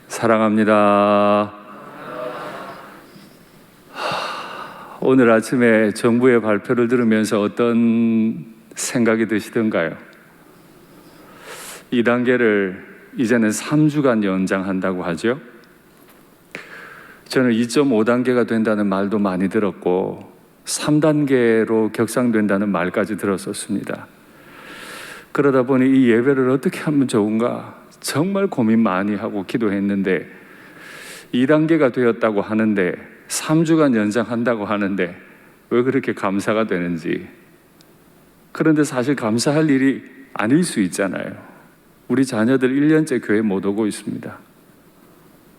사랑합니다. 오늘 아침에 정부의 발표를 들으면서 어떤 생각이 드시던가요? 2단계를 이제는 3주간 연장한다고 하죠. 저는 2.5단계가 된다는 말도 많이 들었고 3단계로 격상된다는 말까지 들었었습니다. 그러다 보니 이 예배를 어떻게 하면 좋은가 정말 고민 많이 하고 기도했는데 2단계가 되었다고 하는데 3주간 연장한다고 하는데 왜 그렇게 감사가 되는지. 그런데 사실 감사할 일이 아닐 수 있잖아요. 우리 자녀들 1년째 교회 못 오고 있습니다.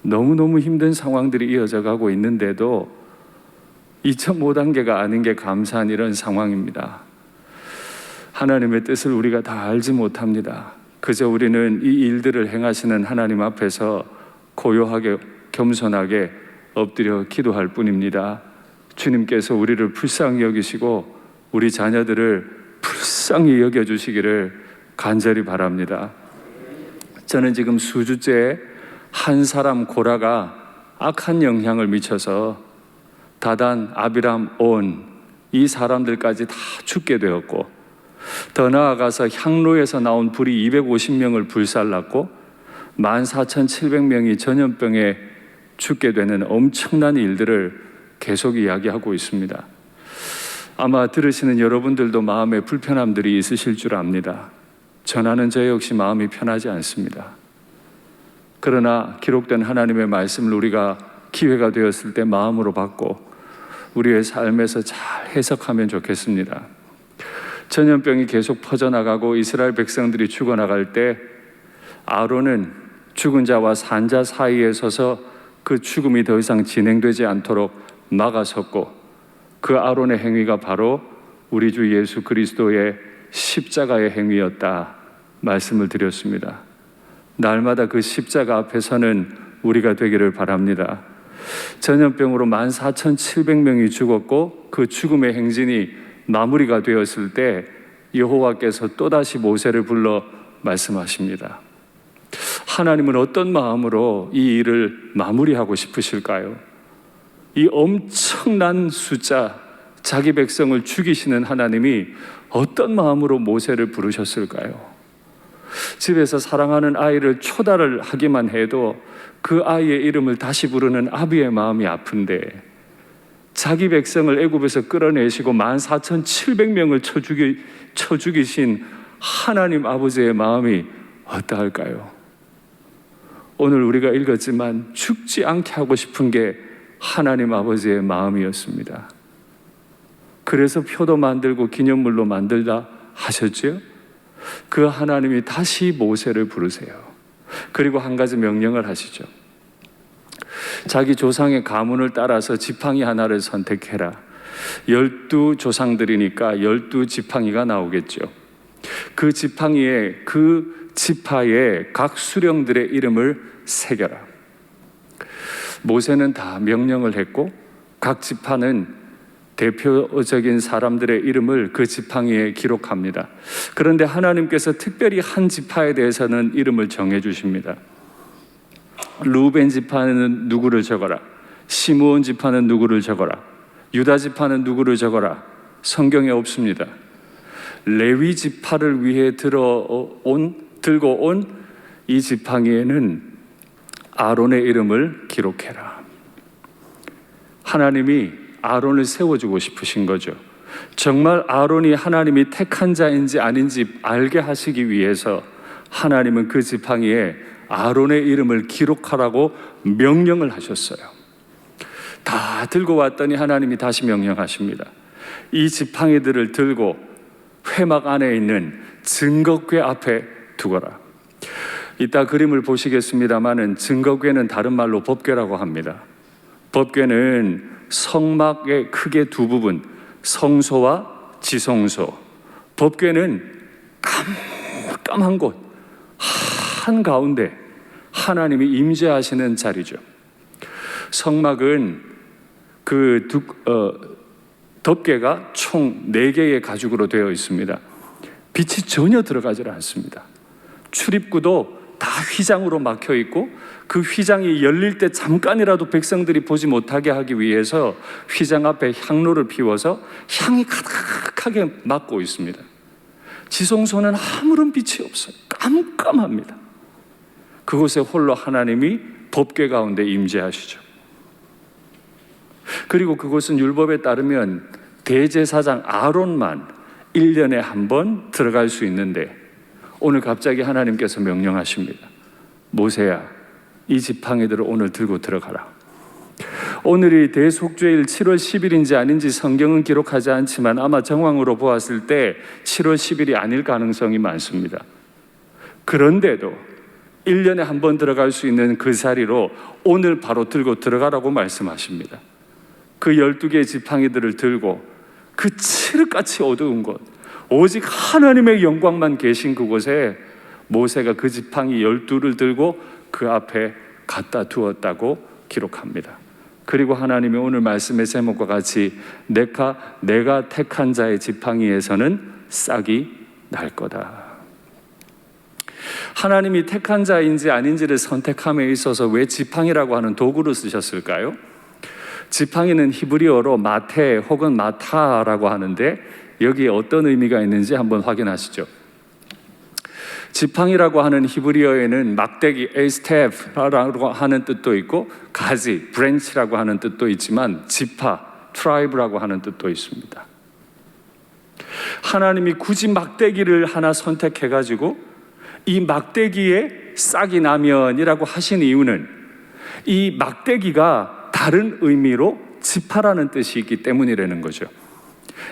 너무너무 힘든 상황들이 이어져 가고 있는데도 2.5단계가 아닌 게 감사한 이런 상황입니다. 하나님의 뜻을 우리가 다 알지 못합니다. 그저 우리는 이 일들을 행하시는 하나님 앞에서 고요하게 겸손하게 엎드려 기도할 뿐입니다. 주님께서 우리를 불쌍히 여기시고 우리 자녀들을 불쌍히 여겨주시기를 간절히 바랍니다. 저는 지금 수주째 한 사람 고라가 악한 영향을 미쳐서 다단, 아비람, 온 이 사람들까지 다 죽게 되었고 더 나아가서 향로에서 나온 불이 250명을 불살랐고 14,700명이 전염병에 죽게 되는 엄청난 일들을 계속 이야기하고 있습니다. 아마 들으시는 여러분들도 마음에 불편함들이 있으실 줄 압니다. 전하는 저 역시 마음이 편하지 않습니다. 그러나 기록된 하나님의 말씀을 우리가 기회가 되었을 때 마음으로 받고 우리의 삶에서 잘 해석하면 좋겠습니다. 전염병이 계속 퍼져나가고 이스라엘 백성들이 죽어나갈 때 아론은 죽은 자와 산 자 사이에 서서 그 죽음이 더 이상 진행되지 않도록 막아섰고 그 아론의 행위가 바로 우리 주 예수 그리스도의 십자가의 행위였다 말씀을 드렸습니다. 날마다 그 십자가 앞에서는 우리가 되기를 바랍니다. 전염병으로 14,700명이 죽었고 그 죽음의 행진이 마무리가 되었을 때 여호와께서 또다시 모세를 불러 말씀하십니다. 하나님은 어떤 마음으로 이 일을 마무리하고 싶으실까요? 이 엄청난 숫자, 자기 백성을 죽이시는 하나님이 어떤 마음으로 모세를 부르셨을까요? 집에서 사랑하는 아이를 초달을 하기만 해도 그 아이의 이름을 다시 부르는 아비의 마음이 아픈데 자기 백성을 애굽에서 끌어내시고 14,700명을 쳐 죽이신 하나님 아버지의 마음이 어떠할까요? 오늘 우리가 읽었지만 죽지 않게 하고 싶은 게 하나님 아버지의 마음이었습니다. 그래서 표도 만들고 기념물로 만들다 하셨죠? 그 하나님이 다시 모세를 부르세요. 그리고 한 가지 명령을 하시죠. 자기 조상의 가문을 따라서 지팡이 하나를 선택해라. 12조상들이니까 12지팡이가 나오겠죠. 그 지팡이에 그 지파의 각 수령들의 이름을 새겨라. 모세는 다 명령을 했고 각 지파는 대표적인 사람들의 이름을 그 지팡이에 기록합니다. 그런데 하나님께서 특별히 한 지파에 대해서는 이름을 정해 주십니다. 루벤 지파는 누구를 적어라. 시므온 지파는 누구를 적어라. 유다 지파는 누구를 적어라. 성경에 없습니다. 레위 지파를 위해 들고 온 이 지팡이에는 아론의 이름을 기록해라. 하나님이 아론을 세워주고 싶으신 거죠. 정말 아론이 하나님이 택한 자인지 아닌지 알게 하시기 위해서 하나님은 그 지팡이에 아론의 이름을 기록하라고 명령을 하셨어요. 다 들고 왔더니 하나님이 다시 명령하십니다. 이 지팡이들을 들고 회막 안에 있는 증거궤 앞에 두거라. 이따 그림을 보시겠습니다마는 증거궤는 다른 말로 법궤라고 합니다. 법궤는 성막의 크게 두 부분, 성소와 지성소. 법궤는 깜깜한 곳 한가운데 하나님이 임재하시는 자리죠. 성막은 그 덮개가 총 4개의 가죽으로 되어 있습니다. 빛이 전혀 들어가지 않습니다. 출입구도 다 휘장으로 막혀 있고 그 휘장이 열릴 때 잠깐이라도 백성들이 보지 못하게 하기 위해서 휘장 앞에 향로를 피워서 향이 가득하게 막고 있습니다. 지성소는 아무런 빛이 없어요. 깜깜합니다. 그곳에 홀로 하나님이 법궤 가운데 임재하시죠. 그리고 그곳은 율법에 따르면 대제사장 아론만 1년에 한 번 들어갈 수 있는데 오늘 갑자기 하나님께서 명령하십니다. 모세야, 이 지팡이들을 오늘 들고 들어가라. 오늘이 대속죄일 7월 10일인지 아닌지 성경은 기록하지 않지만 아마 정황으로 보았을 때 7월 10일이 아닐 가능성이 많습니다. 그런데도 1년에 한 번 들어갈 수 있는 그 자리로 오늘 바로 들고 들어가라고 말씀하십니다. 그 12개의 지팡이들을 들고 그 칠흑같이 어두운 곳, 오직 하나님의 영광만 계신 그곳에 모세가 그 지팡이 12를 들고 그 앞에 갖다 두었다고 기록합니다. 그리고 하나님이 오늘 말씀의 제목과 같이 내가 택한 자의 지팡이에서는 싹이 날 거다. 하나님이 택한 자인지 아닌지를 선택함에 있어서 왜 지팡이라고 하는 도구를 쓰셨을까요? 지팡이는 히브리어로 마테 혹은 마타라고 하는데 여기에 어떤 의미가 있는지 한번 확인하시죠. 지팡이라고 하는 히브리어에는 막대기, 에스테프라고 하는 뜻도 있고 가지, 브랜치라고 하는 뜻도 있지만 지파, 트라이브라고 하는 뜻도 있습니다. 하나님이 굳이 막대기를 하나 선택해가지고 이 막대기에 싹이 나면이라고 하신 이유는 이 막대기가 다른 의미로 지파라는 뜻이 있기 때문이라는 거죠.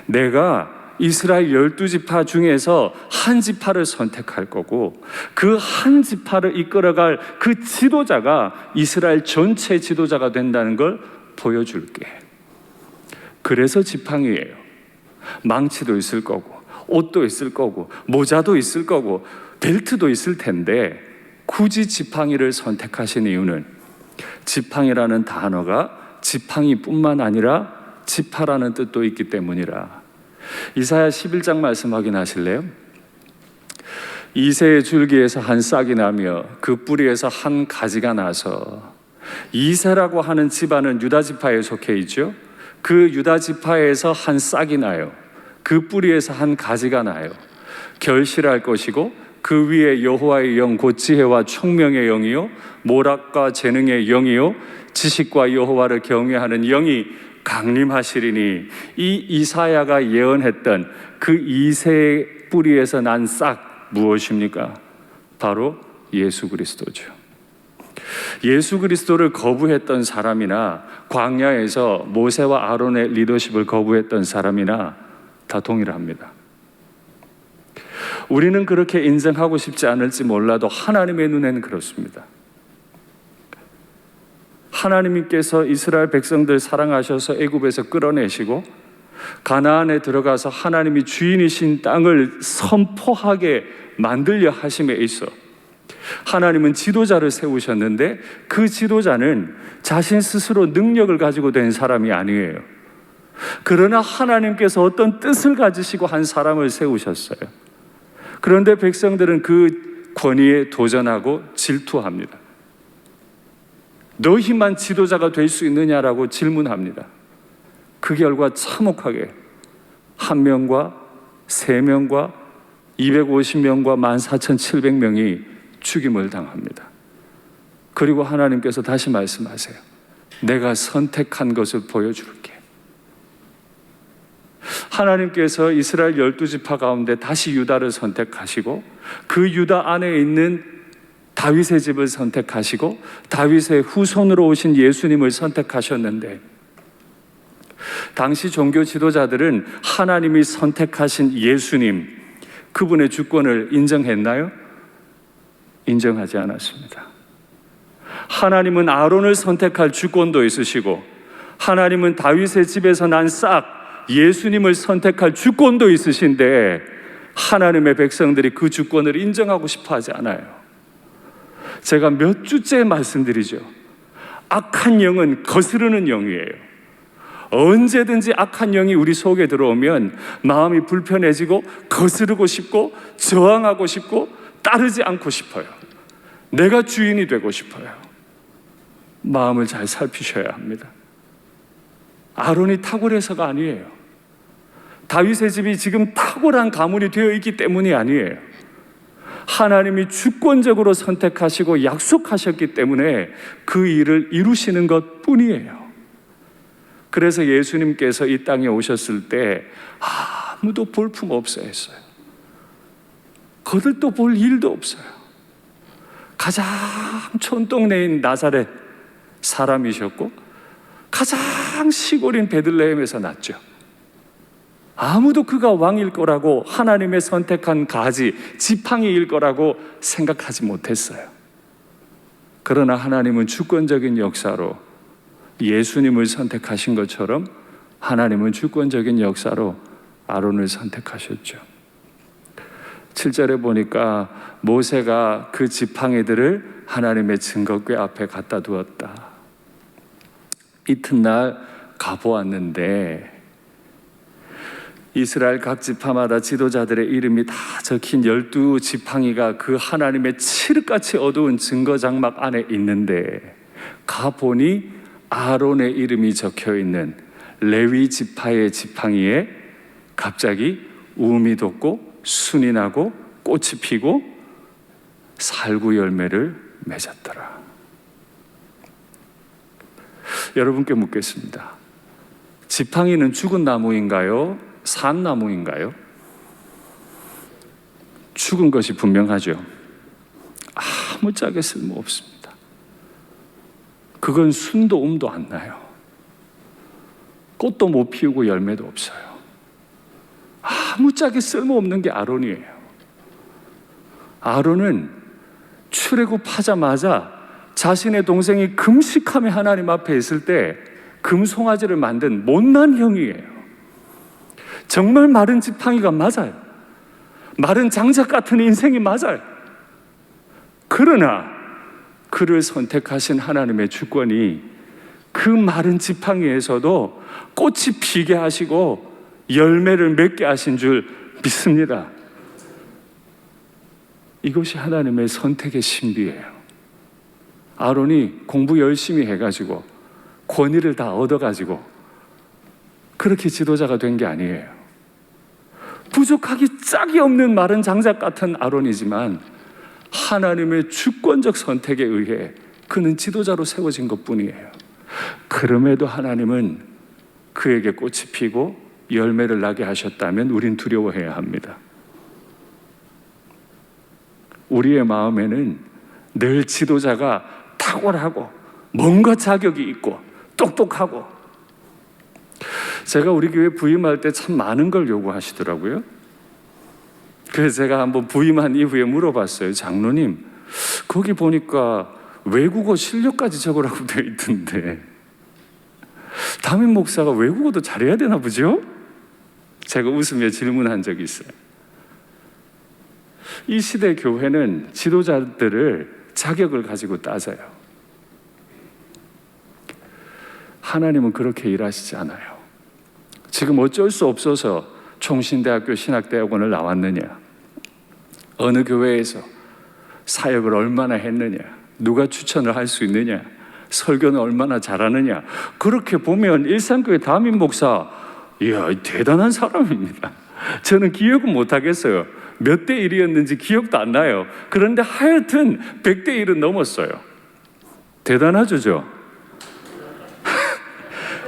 내가 이스라엘 12지파 중에서 한 지파를 선택할 거고 그 한 지파를 이끌어갈 그 지도자가 이스라엘 전체 지도자가 된다는 걸 보여줄게. 그래서 지팡이예요. 망치도 있을 거고 옷도 있을 거고 모자도 있을 거고 벨트도 있을 텐데 굳이 지팡이를 선택하신 이유는 지팡이라는 단어가 지팡이뿐만 아니라 지파라는 뜻도 있기 때문이라. 이사야 11장 말씀 확인하실래요? 이새의 줄기에서 한 싹이 나며 그 뿌리에서 한 가지가 나서. 이새라고 하는 집안은 유다 지파에 속해 있죠. 그 유다 지파에서 한 싹이 나요. 그 뿌리에서 한 가지가 나요. 결실할 것이고 그 위에 여호와의 영 곧 지혜와 총명의 영이요 모략과 재능의 영이요 지식과 여호와를 경외하는 영이 강림하시리니. 이 이사야가 예언했던 그 이새의 뿌리에서 난 싹 무엇입니까? 바로 예수 그리스도죠. 예수 그리스도를 거부했던 사람이나 광야에서 모세와 아론의 리더십을 거부했던 사람이나 다 동일합니다. 우리는 그렇게 인정하고 싶지 않을지 몰라도 하나님의 눈에는 그렇습니다. 하나님께서 이스라엘 백성들 사랑하셔서 애굽에서 끌어내시고 가나안에 들어가서 하나님이 주인이신 땅을 선포하게 만들려 하심에 있어 하나님은 지도자를 세우셨는데 그 지도자는 자신 스스로 능력을 가지고 된 사람이 아니에요. 그러나 하나님께서 어떤 뜻을 가지시고 한 사람을 세우셨어요. 그런데 백성들은 그 권위에 도전하고 질투합니다. 너희만 지도자가 될 수 있느냐라고 질문합니다. 그 결과 참혹하게 1명과 3명과 250명과 14,700명이 죽임을 당합니다. 그리고 하나님께서 다시 말씀하세요. 내가 선택한 것을 보여줄게. 하나님께서 이스라엘 12지파 가운데 다시 유다를 선택하시고 그 유다 안에 있는 다윗의 집을 선택하시고 다윗의 후손으로 오신 예수님을 선택하셨는데 당시 종교 지도자들은 하나님이 선택하신 예수님, 그분의 주권을 인정했나요? 인정하지 않았습니다. 하나님은 아론을 선택할 주권도 있으시고 하나님은 다윗의 집에서 난 싹 예수님을 선택할 주권도 있으신데 하나님의 백성들이 그 주권을 인정하고 싶어 하지 않아요. 제가 몇 주째 말씀드리죠. 악한 영은 거스르는 영이에요. 언제든지 악한 영이 우리 속에 들어오면 마음이 불편해지고 거스르고 싶고 저항하고 싶고 따르지 않고 싶어요. 내가 주인이 되고 싶어요. 마음을 잘 살피셔야 합니다. 아론이 탁월해서가 아니에요. 다윗의 집이 지금 탁월한 가문이 되어 있기 때문이 아니에요. 하나님이 주권적으로 선택하시고 약속하셨기 때문에 그 일을 이루시는 것 뿐이에요. 그래서 예수님께서 이 땅에 오셨을 때 아무도 볼품 없어 했어요. 거들떠 볼 일도 없어요. 가장 촌동네인 나사렛 사람이셨고 가장 시골인 베들레헴에서 났죠. 아무도 그가 왕일 거라고, 하나님의 선택한 가지, 지팡이일 거라고 생각하지 못했어요. 그러나 하나님은 주권적인 역사로 예수님을 선택하신 것처럼 하나님은 주권적인 역사로 아론을 선택하셨죠. 7절에 보니까 모세가 그 지팡이들을 하나님의 증거궤 앞에 갖다 두었다. 이튿날 가보았는데 이스라엘 각 지파마다 지도자들의 이름이 다 적힌 12지팡이가 그 하나님의 칠흑같이 어두운 증거 장막 안에 있는데 가보니 아론의 이름이 적혀있는 레위 지파의 지팡이에 갑자기 우음이 돋고 순이 나고 꽃이 피고 살구 열매를 맺었더라. 여러분께 묻겠습니다. 지팡이는 죽은 나무인가요? 산 나무인가요? 죽은 것이 분명하죠. 아무짝에 쓸모없습니다. 그건 순도 음도 안 나요. 꽃도 못 피우고 열매도 없어요. 아무짝에 쓸모없는 게 아론이에요. 아론은 출애굽하자마자 자신의 동생이 금식하며 하나님 앞에 있을 때 금송아지를 만든 못난 형이에요. 정말 마른 지팡이가 맞아요. 마른 장작 같은 인생이 맞아요. 그러나 그를 선택하신 하나님의 주권이 그 마른 지팡이에서도 꽃이 피게 하시고 열매를 맺게 하신 줄 믿습니다. 이것이 하나님의 선택의 신비예요. 아론이 공부 열심히 해가지고 권위를 다 얻어가지고 그렇게 지도자가 된 게 아니에요. 부족하기 짝이 없는 마른 장작 같은 아론이지만 하나님의 주권적 선택에 의해 그는 지도자로 세워진 것뿐이에요. 그럼에도 하나님은 그에게 꽃이 피고 열매를 나게 하셨다면 우린 두려워해야 합니다. 우리의 마음에는 늘 지도자가 탁월하고 뭔가 자격이 있고 똑똑하고, 제가 우리 교회 부임할 때 참 많은 걸 요구하시더라고요. 그래서 제가 한번 부임한 이후에 물어봤어요. 장로님, 거기 보니까 외국어 실력까지 적으라고 되어 있던데 담임 목사가 외국어도 잘해야 되나 보죠? 제가 웃으며 질문한 적이 있어요. 이 시대 교회는 지도자들을 자격을 가지고 따져요. 하나님은 그렇게 일하시지 않아요. 지금 어쩔 수 없어서 총신대학교 신학대학원을 나왔느냐, 어느 교회에서 사역을 얼마나 했느냐, 누가 추천을 할 수 있느냐, 설교는 얼마나 잘하느냐, 그렇게 보면 일산교회 담임 목사, 이야, 대단한 사람입니다. 저는 기억은 못하겠어요. 몇 대 1이었는지 기억도 안 나요. 그런데 하여튼 100대 1은 넘었어요. 대단하죠, 저?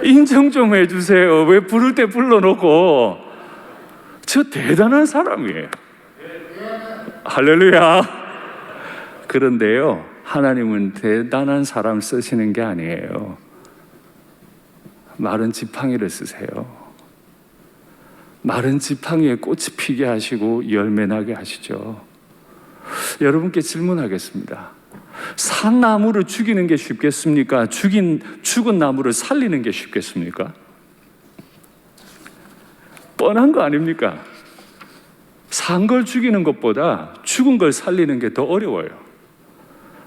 인정 좀 해주세요. 왜 부를 때 불러놓고. 저 대단한 사람이에요. 할렐루야. 그런데요, 하나님은 대단한 사람 쓰시는 게 아니에요. 마른 지팡이를 쓰세요. 마른 지팡이에 꽃이 피게 하시고 열매 나게 하시죠. 여러분께 질문하겠습니다. 산 나무를 죽이는 게 쉽겠습니까? 죽은 나무를 살리는 게 쉽겠습니까? 뻔한 거 아닙니까? 산 걸 죽이는 것보다 죽은 걸 살리는 게 더 어려워요.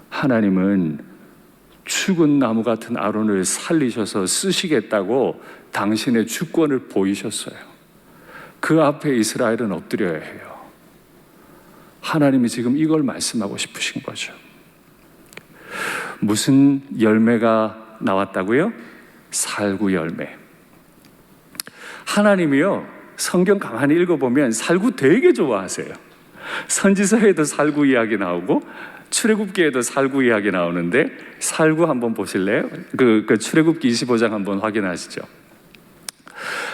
하나님은 죽은 나무 같은 아론을 살리셔서 쓰시겠다고 당신의 주권을 보이셨어요. 그 앞에 이스라엘은 엎드려야 해요. 하나님이 지금 이걸 말씀하고 싶으신 거죠. 무슨 열매가 나왔다고요? 살구 열매. 하나님이요, 성경 가만히 읽어보면 살구 되게 좋아하세요. 선지서에도 살구 이야기 나오고 출애굽기에도 살구 이야기 나오는데, 살구 한번 보실래요? 그 출애굽기 25장 한번 확인하시죠.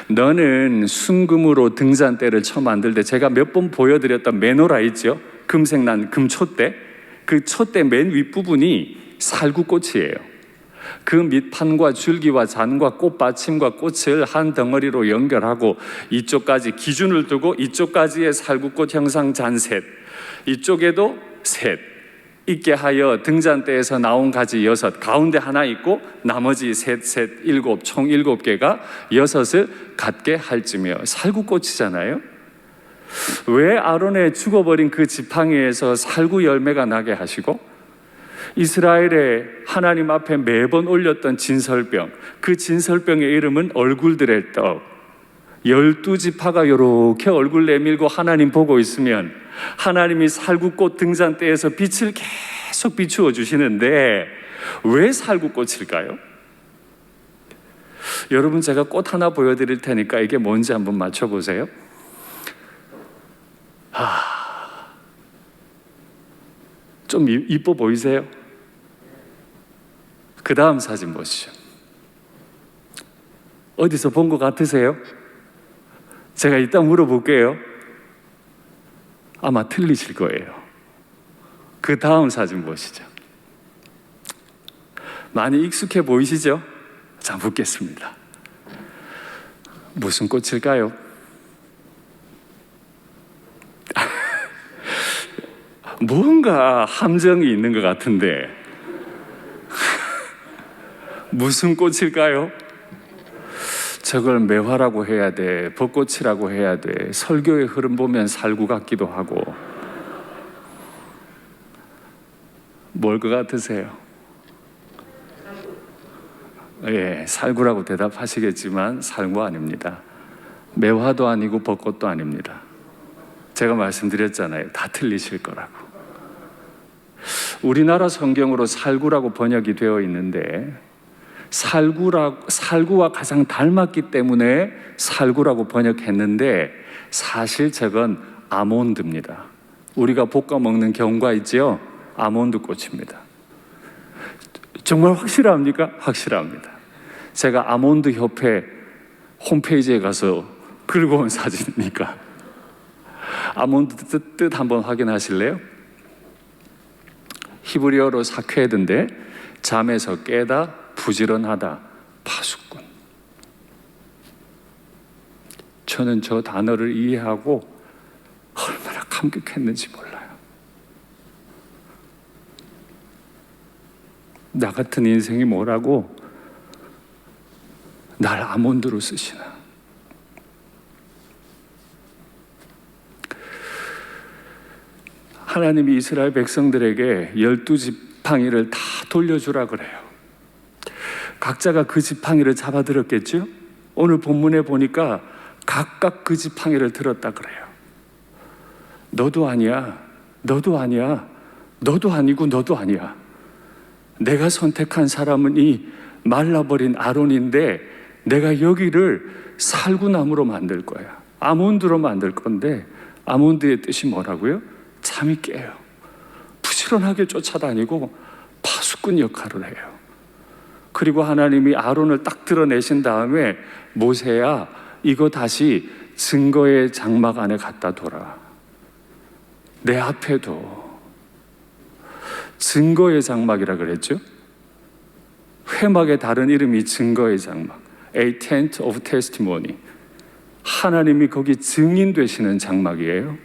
너는 순금으로 등잔대를 처음 만들 때 제가 몇 번 보여드렸던 메노라 있죠? 금색 난 금촛대. 그 촛대 맨 윗부분이 살구꽃이에요. 그 밑판과 줄기와 잔과 꽃받침과 꽃을 한 덩어리로 연결하고 이쪽까지 기준을 두고 이쪽까지의 살구꽃 형상 잔셋, 이쪽에도 셋 있게 하여 등잔대에서 나온 가지 6, 가운데 하나 있고 나머지 셋, 일곱, 총 7개가 6을 갖게 할지며. 살구꽃이잖아요. 왜 아론의 죽어버린 그 지팡이에서 살구 열매가 나게 하시고, 이스라엘의 하나님 앞에 매번 올렸던 진설병, 그 진설병의 이름은 얼굴들의 떡. 12지파가 이렇게 얼굴 내밀고 하나님 보고 있으면 하나님이 살구꽃 등잔대에서 빛을 계속 비추어 주시는데 왜 살구꽃일까요? 여러분, 제가 꽃 하나 보여드릴 테니까 이게 뭔지 한번 맞춰보세요. 좀 이뻐 보이세요? 그 다음 사진 보시죠. 어디서 본 것 같으세요? 제가 이따 물어볼게요. 아마 틀리실 거예요. 그 다음 사진 보시죠. 많이 익숙해 보이시죠? 자, 묻겠습니다. 무슨 꽃일까요? 뭔가 함정이 있는 것 같은데 무슨 꽃일까요? 저걸 매화라고 해야 돼, 벚꽃이라고 해야 돼, 설교의 흐름 보면 살구 같기도 하고. 뭘 것 같으세요? 예, 살구라고 대답하시겠지만 살구 아닙니다. 매화도 아니고 벚꽃도 아닙니다. 제가 말씀드렸잖아요. 다 틀리실 거라고. 우리나라 성경으로 살구라고 번역이 되어 있는데 살구와 가장 닮았기 때문에 살구라고 번역했는데 사실 저건 아몬드입니다. 우리가 볶아 먹는 견과 있죠? 아몬드 꽃입니다. 정말 확실합니까? 확실합니다. 제가 아몬드 협회 홈페이지에 가서 긁어온 사진이니까 아몬드 뜻 한번 확인하실래요? 히브리어로 사케드인데 잠에서 깨다, 부지런하다, 파수꾼. 저는 저 단어를 이해하고 얼마나 감격했는지 몰라요. 나 같은 인생이 뭐라고 날 아몬드로 쓰시나. 하나님이 이스라엘 백성들에게 12지팡이를 다 돌려주라 그래요. 각자가 그 지팡이를 잡아들었겠죠? 오늘 본문에 보니까 각각 그 지팡이를 들었다 그래요. 너도 아니야, 너도 아니야, 너도 아니고 너도 아니야. 내가 선택한 사람은 이 말라버린 아론인데 내가 여기를 살구나무로 만들 거야. 아몬드로 만들 건데 아몬드의 뜻이 뭐라고요? 잠이 깨요. 부지런하게 쫓아다니고 파수꾼 역할을 해요. 그리고 하나님이 아론을 딱 드러내신 다음에 모세야, 이거 다시 증거의 장막 안에 갖다 둬라. 내 앞에도. 증거의 장막이라 그랬죠? 회막의 다른 이름이 증거의 장막, A tent of testimony. 하나님이 거기 증인 되시는 장막이에요.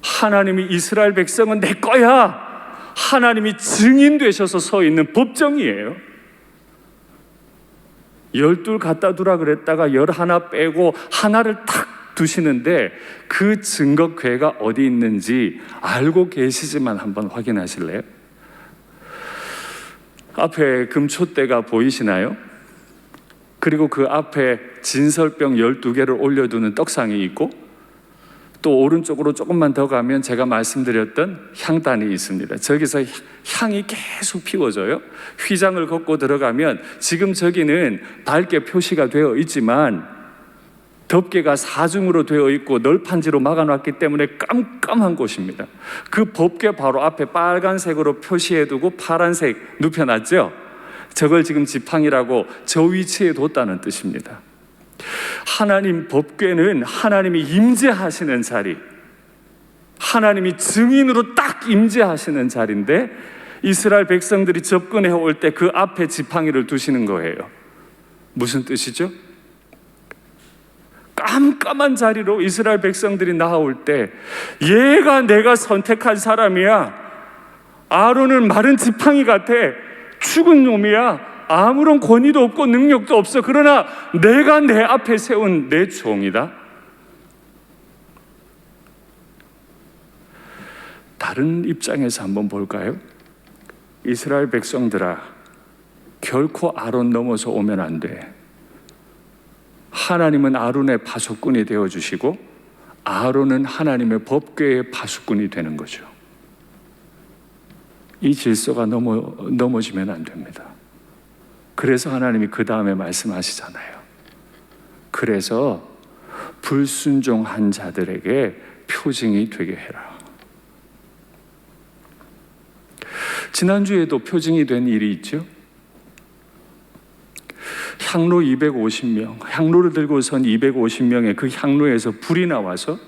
하나님이 이스라엘 백성은 내 거야, 하나님이 증인 되셔서 서 있는 법정이에요. 12 갖다 두라 그랬다가 11 빼고 하나를 탁 두시는데 그 증거궤가 어디 있는지 알고 계시지만 한번 확인하실래요? 앞에 금촛대가 보이시나요? 그리고 그 앞에 진설병 12개를 올려두는 떡상이 있고 또 오른쪽으로 조금만 더 가면 제가 말씀드렸던 향단이 있습니다. 저기서 향이 계속 피워져요. 휘장을 걷고 들어가면 지금 저기는 밝게 표시가 되어 있지만 덮개가 사중으로 되어 있고 널판지로 막아놨기 때문에 깜깜한 곳입니다. 그 법궤 바로 앞에 빨간색으로 표시해두고 파란색 눕혀놨죠. 저걸 지금 지팡이라고 저 위치에 뒀다는 뜻입니다. 하나님 법궤는 하나님이 임재하시는 자리, 하나님이 증인으로 딱 임재하시는 자리인데 이스라엘 백성들이 접근해 올 때 그 앞에 지팡이를 두시는 거예요. 무슨 뜻이죠? 깜깜한 자리로 이스라엘 백성들이 나아올 때 얘가 내가 선택한 사람이야. 아론은 마른 지팡이 같아. 죽은 놈이야. 아무런 권위도 없고 능력도 없어. 그러나 내가 내 앞에 세운 내 종이다. 다른 입장에서 한번 볼까요? 이스라엘 백성들아, 결코 아론 넘어서 오면 안 돼. 하나님은 아론의 파수꾼이 되어주시고 아론은 하나님의 법궤의 파수꾼이 되는 거죠. 이 질서가 넘어지면 안 됩니다. 그래서 하나님이 그 다음에 말씀하시잖아요. 그래서 불순종한 자들에게 표징이 되게 해라. 지난주에도 표징이 된 일이 있죠. 향로 250명, 향로를 들고 선 250명의 그 향로에서 불이 나와서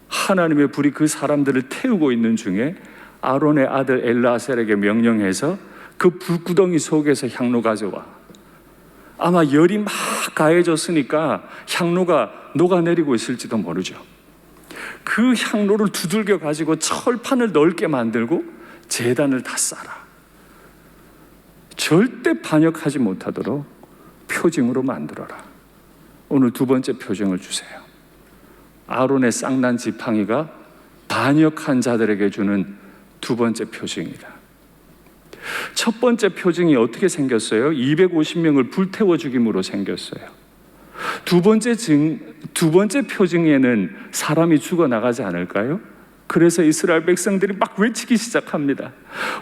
하나님의 불이 그 사람들을 태우고 있는 중에 아론의 아들 엘르아셀에게 명령해서 그 불구덩이 속에서 향로 가져와. 아마 열이 막 가해졌으니까 향로가 녹아내리고 있을지도 모르죠. 그 향로를 두들겨 가지고 철판을 넓게 만들고 제단을 다 쌓아. 절대 반역하지 못하도록 표징으로 만들어라. 오늘 두 번째 표징을 주세요. 아론의 쌍난 지팡이가 반역한 자들에게 주는 두 번째 표징이다. 첫 번째 표징이 어떻게 생겼어요? 250명을 불태워 죽임으로 생겼어요. 두 번째 표징에는 사람이 죽어나가지 않을까요? 그래서 이스라엘 백성들이 막 외치기 시작합니다.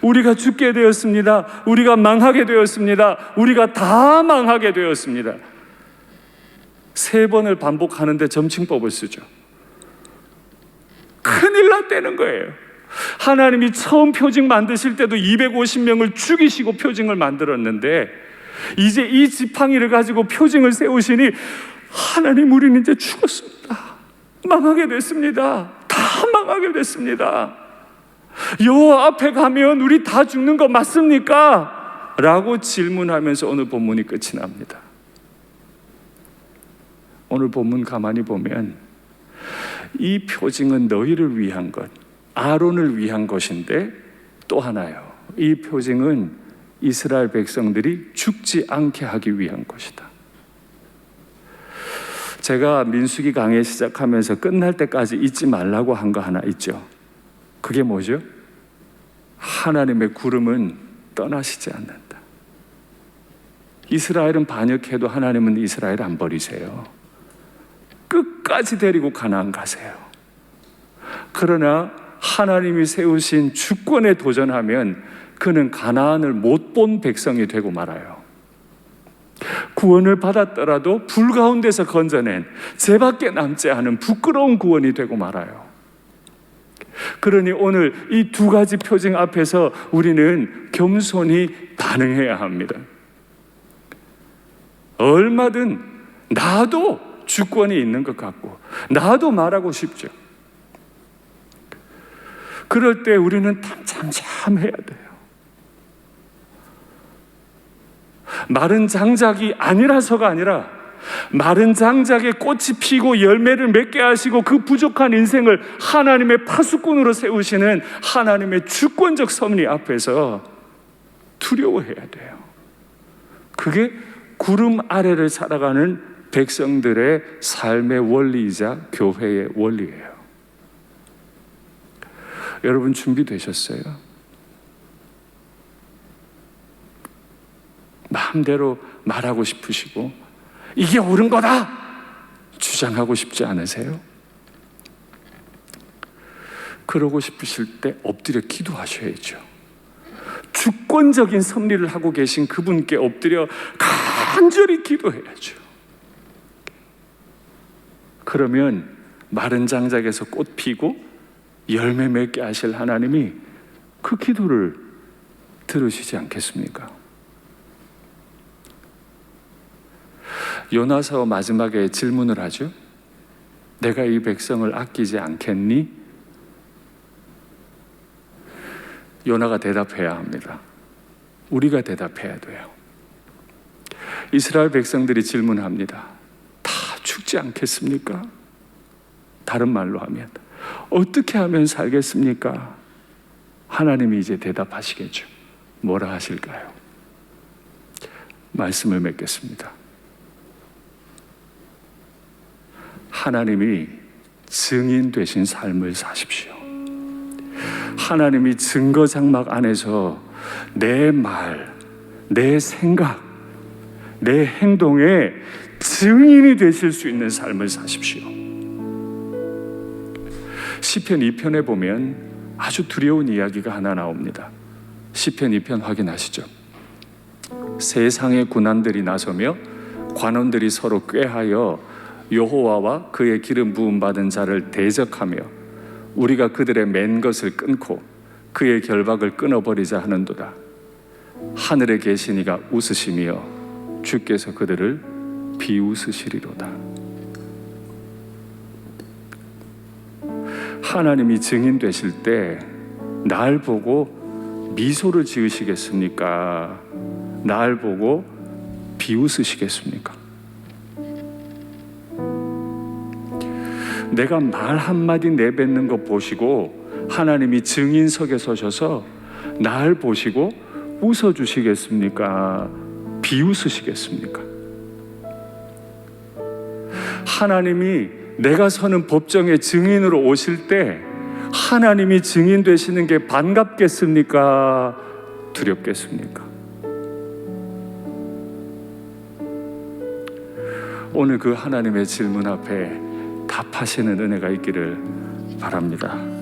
우리가 죽게 되었습니다. 우리가 망하게 되었습니다. 우리가 다 망하게 되었습니다. 3번을 반복하는데 점칭법을 쓰죠. 큰일 났다는 거예요. 하나님이 처음 표징 만드실 때도 250명을 죽이시고 표징을 만들었는데 이제 이 지팡이를 가지고 표징을 세우시니 하나님, 우리는 이제 죽었습니다. 망하게 됐습니다. 다 망하게 됐습니다. 여호와 앞에 가면 우리 다 죽는 거 맞습니까? 라고 질문하면서 오늘 본문이 끝이 납니다. 오늘 본문 가만히 보면 이 표징은 너희를 위한 것, 아론을 위한 것인데 또 하나요. 이 표징은 이스라엘 백성들이 죽지 않게 하기 위한 것이다. 제가 민수기 강의 시작하면서 끝날 때까지 잊지 말라고 한 거 하나 있죠. 그게 뭐죠? 하나님의 구름은 떠나시지 않는다. 이스라엘은 반역해도 하나님은 이스라엘 안 버리세요. 끝까지 데리고 가나안 가세요. 그러나 하나님이 세우신 주권에 도전하면 그는 가나안을 못 본 백성이 되고 말아요. 구원을 받았더라도 불 가운데서 건져낸 죄밖에 남지 않은 부끄러운 구원이 되고 말아요. 그러니 오늘 이 두 가지 표징 앞에서 우리는 겸손히 반응해야 합니다. 얼마든 나도 주권이 있는 것 같고 나도 말하고 싶죠. 그럴 때 우리는 잠잠해야 돼요. 마른 장작이 아니라서가 아니라 마른 장작에 꽃이 피고 열매를 맺게 하시고 그 부족한 인생을 하나님의 파수꾼으로 세우시는 하나님의 주권적 섭리 앞에서 두려워해야 돼요. 그게 구름 아래를 살아가는 백성들의 삶의 원리이자 교회의 원리예요. 여러분 준비되셨어요? 마음대로 말하고 싶으시고 이게 옳은 거다 주장하고 싶지 않으세요? 그러고 싶으실 때 엎드려 기도하셔야죠. 주권적인 섭리를 하고 계신 그분께 엎드려 간절히 기도해야죠. 그러면 마른 장작에서 꽃 피고 열매 맺게 하실 하나님이 그 기도를 들으시지 않겠습니까? 요나서 마지막에 질문을 하죠. 내가 이 백성을 아끼지 않겠니? 요나가 대답해야 합니다. 우리가 대답해야 돼요. 이스라엘 백성들이 질문합니다. 다 죽지 않겠습니까? 다른 말로 하면 어떻게 하면 살겠습니까? 하나님이 이제 대답하시겠죠. 뭐라 하실까요? 말씀을 맺겠습니다. 하나님이 증인 되신 삶을 사십시오. 하나님이 증거 장막 안에서 내 말, 내 생각, 내 행동에 증인이 되실 수 있는 삶을 사십시오. 시편 2편에 보면 아주 두려운 이야기가 하나 나옵니다. 시편 2편 확인하시죠. 세상의 군관들이 나서며 관원들이 서로 꾀하여 여호와와 그의 기름 부음 받은 자를 대적하며 우리가 그들의 맨 것을 끊고 그의 결박을 끊어버리자 하는도다. 하늘에 계신 이가 웃으시며 주께서 그들을 비웃으시리로다. 하나님이 증인 되실 때 날 보고 미소를 지으시겠습니까? 날 보고 비웃으시겠습니까? 내가 말 한마디 내뱉는 거 보시고 하나님이 증인석에 서셔서 날 보시고 웃어주시겠습니까? 비웃으시겠습니까? 하나님이 내가 서는 법정의 증인으로 오실 때 하나님이 증인 되시는 게 반갑겠습니까? 두렵겠습니까? 오늘 그 하나님의 질문 앞에 답하시는 은혜가 있기를 바랍니다.